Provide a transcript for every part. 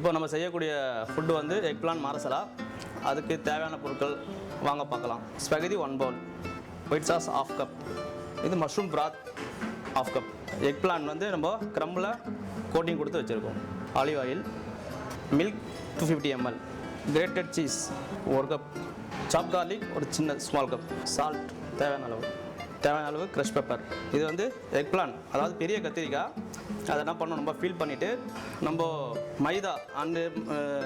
இப்போ நம்ம செய்யக்கூடிய ஃபுட்டு வந்து எக் பிளான் மசாலா. அதுக்கு தேவையான பொருட்கள் வாங்க பார்க்கலாம். Spaghetti 1 bowl, white sauce 1/2 cup, இது mushroom broth 1/2 cup, eggplant வந்து நம்ம க்ரம்பில் கோட்டிங் கொடுத்து வச்சுருக்கோம், olive oil, milk 250 ml, grated cheese 1 cup, chop garlic ஒரு சின்ன ஸ்மால் கப், சால்ட் தேவையான அளவு க்ரஷ் பெப்பர். இது வந்து எக் பிளான், அதாவது பெரிய கத்திரிக்காய். அதை என்ன பண்ணணும், நம்ம ஃபீல் பண்ணிவிட்டு நம்ம மைதா அண்டு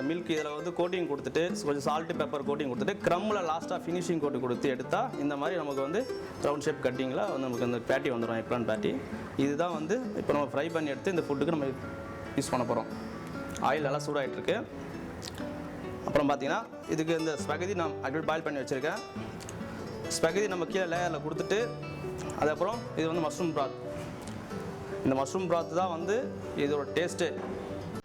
மில்க் இதில் வந்து கோட்டிங் கொடுத்துட்டு கொஞ்சம் சால்ட்டு பெப்பர் கோட்டிங் கொடுத்துட்டு க்ரம்மில் லாஸ்ட்டாக ஃபினிஷிங் கோட்டு கொடுத்து எடுத்தால் இந்த மாதிரி நமக்கு வந்து ரவுண்ட் ஷேப் கட்டிங்கில் வந்து நமக்கு இந்த பேட்டி வந்துடும், எக் பிளான் பேட்டி. இதுதான் வந்து இப்போ நம்ம ஃப்ரை பண்ணி எடுத்து இந்த ஃபுட்டுக்கு நம்ம யூஸ் பண்ண போகிறோம். ஆயில் நல்லா சூடாகிட்டுருக்கு. அப்புறம் பார்த்தீங்கன்னா இதுக்கு இந்த ஸ்பெகதி நான் அப்படியே பாயில் பண்ணி வச்சுருக்கேன். ஸ்பெகதி நம்ம கீழே லேயரில் கொடுத்துட்டு அதுக்கப்புறம் இது வந்து மஷ்ரூம் பிராத். இந்த மஷ்ரூம் பிராத் தான் வந்து இதோட டேஸ்ட்டு,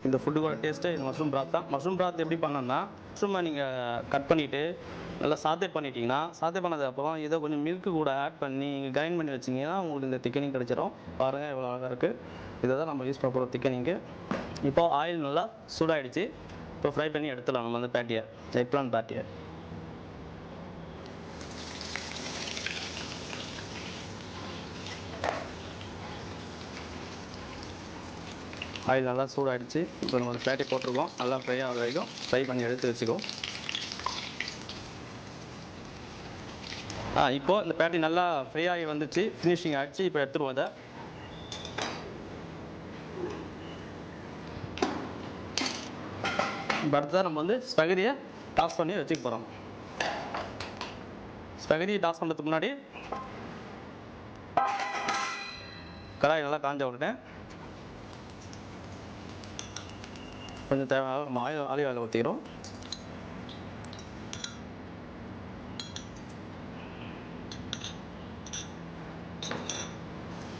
இந்த ஃபுட்டுக்கோட டேஸ்ட்டு இந்த மஷ்ரூம் பிராத் தான். மஷ்ரூம் பிராத் எப்படி பண்ணணும்னா, மஷ்ரூமை நீங்கள் கட் பண்ணிவிட்டு நல்லா சாத்தே பண்ணிட்டீங்கன்னா, சாத்தே பண்ணதுக்கப்புறம் இதை கொஞ்சம் மில்க்கு கூட ஆட் பண்ணி கிரைண்ட் பண்ணி வச்சிங்கன்னா உங்களுக்கு இந்த திக்கனிங் கிடச்சிரும். பாருங்கள் எவ்வளோ அழகாக இருக்குது. இதை தான் நம்ம யூஸ் பண்ண போகிறோம் திக்கனிங்கு. இப்போது ஆயில் நல்லா சூடாகிடுச்சு. இப்போ ஃப்ரை பண்ணி எடுத்துடலாம் நம்ம வந்து பேட்டியை, எக் பிளான் பேட்டியை. ஆயில் நல்லா சூடாகிடுச்சு. இப்போ நம்ம பேட்டி போட்டிருக்கோம், நல்லா ஃப்ரை ஆகிற வரைக்கும் ஃப்ரை பண்ணி எடுத்து வச்சுக்கோ. இப்போது இந்த பேட்டி நல்லா ஃப்ரை ஆகி வந்துச்சு, ஃபினிஷிங் ஆகிடுச்சு. இப்போ எடுத்துருவோம் இதை. இப்போ அடுத்ததான் நம்ம வந்து ஸ்பெகதியை டாஸ் பண்ணி வச்சுக்க போகிறோம். ஸ்பெகதியை டாஸ் பண்ணுறதுக்கு முன்னாடி கடாய் நல்லா காஞ்ச உடனே கொஞ்சம் தேவையான ஆலிவ் ஆயில் ஊற்றிக்கிறோம்.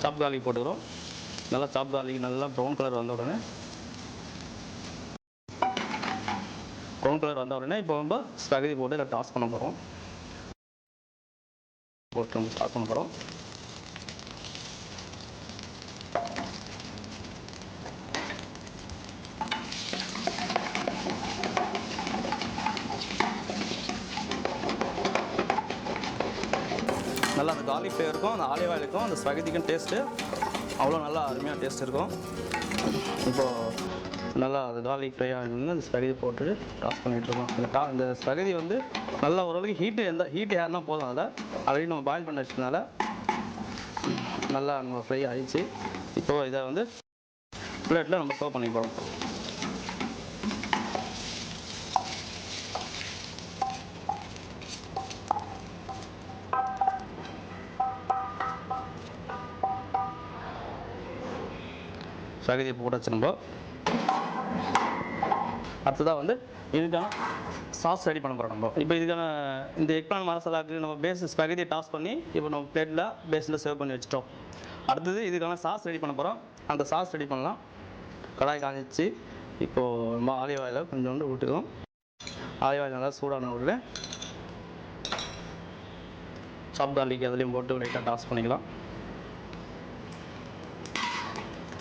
சாப் கார்லிக் போட்டுக்கிறோம். நல்லா சாப் கார்லிக் நல்லா ப்ரௌன் கலர் வந்த உடனே இப்போ நம்ம ஸ்பெகதி போட்டு இதை டாஸ் பண்ண போகிறோம். நம்ம டாஸ் பண்ண போகிறோம். நல்லா அந்த கார்லிக் ஃப்ளேவருக்கும் அந்த ஆலிவ் ஆயிலுக்கும் அந்த ஸ்பெகதிக்கும் டேஸ்ட்டு அவ்வளோ நல்லா அருமையாக டேஸ்ட் இருக்கும். இப்போது நல்லா அது கார்லிக் ஃப்ரை ஆகிருந்து அந்த ஸ்பெகதி போட்டு டாஸ் பண்ணிகிட்ருக்கோம். இந்த ஸ்பெகதி வந்து நல்லா ஓரளவுக்கு ஹீட்டு ஏறினா போதும். அதில் ஆல்ரெடி நம்ம பாயில் பண்ண வச்சதுனால நல்லா நம்ம ஃப்ரை ஆகிடுச்சு. இப்போது இதை வந்து பிளேட்டில் நம்ம சர்வ் பண்ணி போகிறோம். ஸ்பெகதியை போட்டாச்சு. நம்ம அடுத்ததாக வந்து இதுக்கான சாஸ் ரெடி பண்ண போகிறோம். நம்ம இப்போ இதுக்கான இந்த எக் பிளான் மசாலாவுக்கு நம்ம பேஸ் ஸ்பெகதியை டாஸ் பண்ணி இப்போ நம்ம பிளேட்டில் பேஸில் சர்வ் பண்ணி வச்சுட்டோம். அடுத்தது இதுக்கான சாஸ் ரெடி பண்ண போகிறோம். அந்த சாஸ் ரெடி பண்ணலாம். கடாய் காஞ்சிச்சு. இப்போது நம்ம ஆலிவ் ஆயிலை கொஞ்சோண்டு விட்டுக்கிறோம். ஆலிவ் ஆயில் நல்லா சூடான உடனே சாப் கார்லிக் அதுலேயும் போட்டு லைட்டாக டாஸ் பண்ணிக்கலாம்.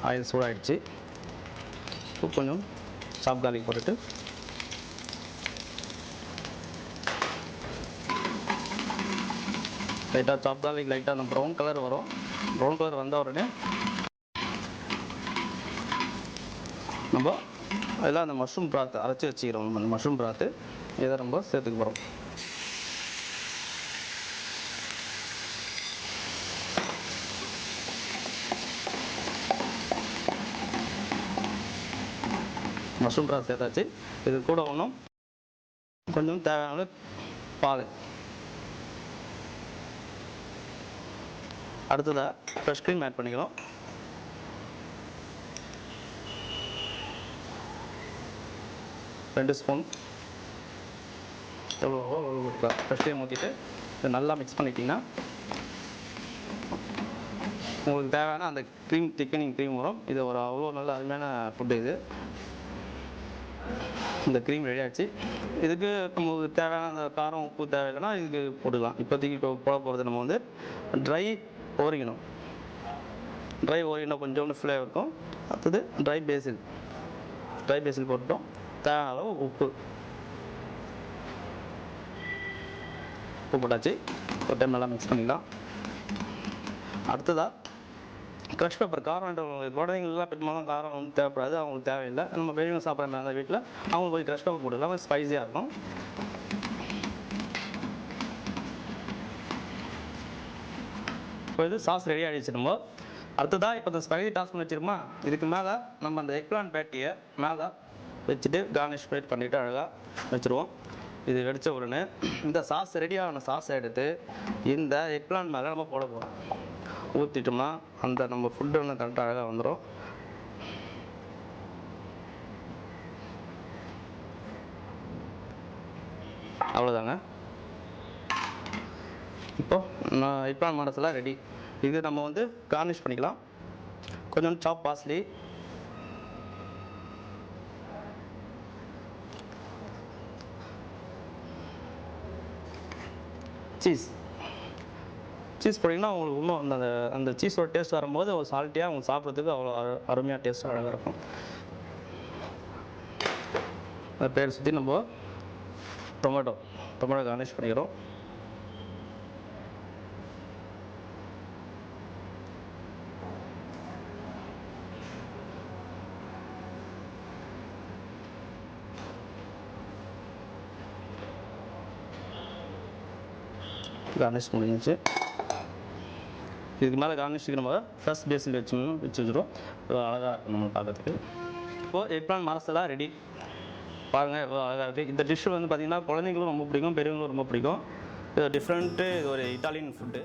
ஆயில் சூடாகிடுச்சு. இப்போ கொஞ்சம் சாப் கார்லிக் போட்டுட்டு லைட்டாக சாப் கார்லிக் லைட்டாக அந்த ப்ரௌன் கலர் வரும். ப்ரௌன் கலர் வந்த உடனே நம்ம அதெல்லாம் அந்த மஷ்ரூம் பிராத்து அரைச்சி வச்சுக்கிறோம். அந்த மஷ்ரூம் பிராத்து இதை நம்ம சேர்த்துக்க போகிறோம். மஷ்ரூம் பிராத் சேர்த்தாச்சு. இது கூட ஒன்றும் கொஞ்சம் தேவையான பால். அடுத்ததாக ஃப்ரெஷ் க்ரீம் ஆட் பண்ணிக்கிறோம். ரெண்டு ஸ்பூன் எவ்வளோ ஊற்றிக்கலாம். ஃப்ரெஷ் க்ரீம் ஊற்றிட்டு இதை நல்லா மிக்ஸ் பண்ணிட்டிங்கன்னா உங்களுக்கு தேவையான அந்த திக்கனிங் க்ரீம் வரும். இது ஒரு அவ்வளோ நல்ல அருமையான ஃபுட்டு. இந்த க்ரீம் ரெடி ஆகிடுச்சு. இதுக்கு நமக்கு தேவையான அந்த காரம் உப்பு தேவையில்லைன்னா இதுக்கு போட்டுக்கலாம். இப்போதைக்கு போட போகிறது நம்ம வந்து ட்ரை ஓரிகனோ கொஞ்சோண்டு ஃப்ளேவர் இருக்கும். அடுத்தது ட்ரை பேசில் போட்டுட்டோம். தேவையான அளவு உப்பு போட்டாச்சு. ஒரு டைம் நல்லா மிக்ஸ் பண்ணிக்கலாம். அடுத்ததாக க்ரஷ் பெப்பர். காரம் குழந்தைங்களுக்குலாம் பெரும்பாலும் காரம் வந்து தேவைப்படாது, அவங்களுக்கு தேவையில்லை. நம்ம பெரியவங்க சாப்பிட்ற மாதிரி அந்த வீட்டில் அவங்களுக்கு போய் க்ரஷ் பெப்பர் போட்டுக்கலாம், ஸ்பைஸியாக இருக்கும். இப்போ இது சாஸ் ரெடி ஆகிடுச்சு. நம்ம அடுத்ததாக இப்போ இந்த ஸ்பைசி டாஸ் பண்ணி வச்சுருமா, இதுக்கு மேலே நம்ம அந்த எக்லான் பேட்டியை மேலே வச்சுட்டு கார்னிஷ் பண்ணிவிட்டு அழகாக வச்சுருவோம். இது வெடித்த உடனே இந்த சாஸ் ரெடியான சாஸை எடுத்து இந்த எக்லான் மேலே நம்ம போட போகிறோம். ஊற்றிட்டோம்னா அந்த நம்ம ஃபுட்டு வந்து கரெக்டாக அழகாக வந்துடும். அவ்வளோதாங்க. இப்போது எக்லான் மசாலா ரெடி. இது நம்ம வந்து கார்னிஷ் பண்ணிக்கலாம். கொஞ்சம் சாப் பார்ஸ்லி, சீஸ் போட்டிங்கன்னா உங்களுக்கு இன்னும் அந்த அந்த சீஸோட டேஸ்ட் வரும்போது ஒரு சால்ட்டியாக அவங்க சாப்பிட்றதுக்கு அவ்வளோ அருமையாக டேஸ்ட் அழகாக இருக்கும். அந்த பேர் சுற்றி நம்ம டொமேட்டோ கார்னிஷ் பண்ணிக்கிறோம். கார்னிஷ் முடிஞ்சிச்சு. இதுக்கு மேலே கார்னிஷுக்கு நம்ம ஃபர்ஸ்ட் பேஸில் வச்சுருவோம். அழகாக இருக்கும் நம்ம பார்க்கறதுக்கு. இப்போது எக்லான் மசாலா ரெடி. பாருங்கள் எவ்வளோ அழகாக இருக்குது. இந்த டிஷ்ஷு வந்து பார்த்திங்கன்னா குழந்தைங்களும் ரொம்ப பிடிக்கும், பெரியவங்களும் ரொம்ப பிடிக்கும். இது டிஃப்ரெண்ட்டு, இது ஒரு இட்டாலியன் ஃபுட்டு.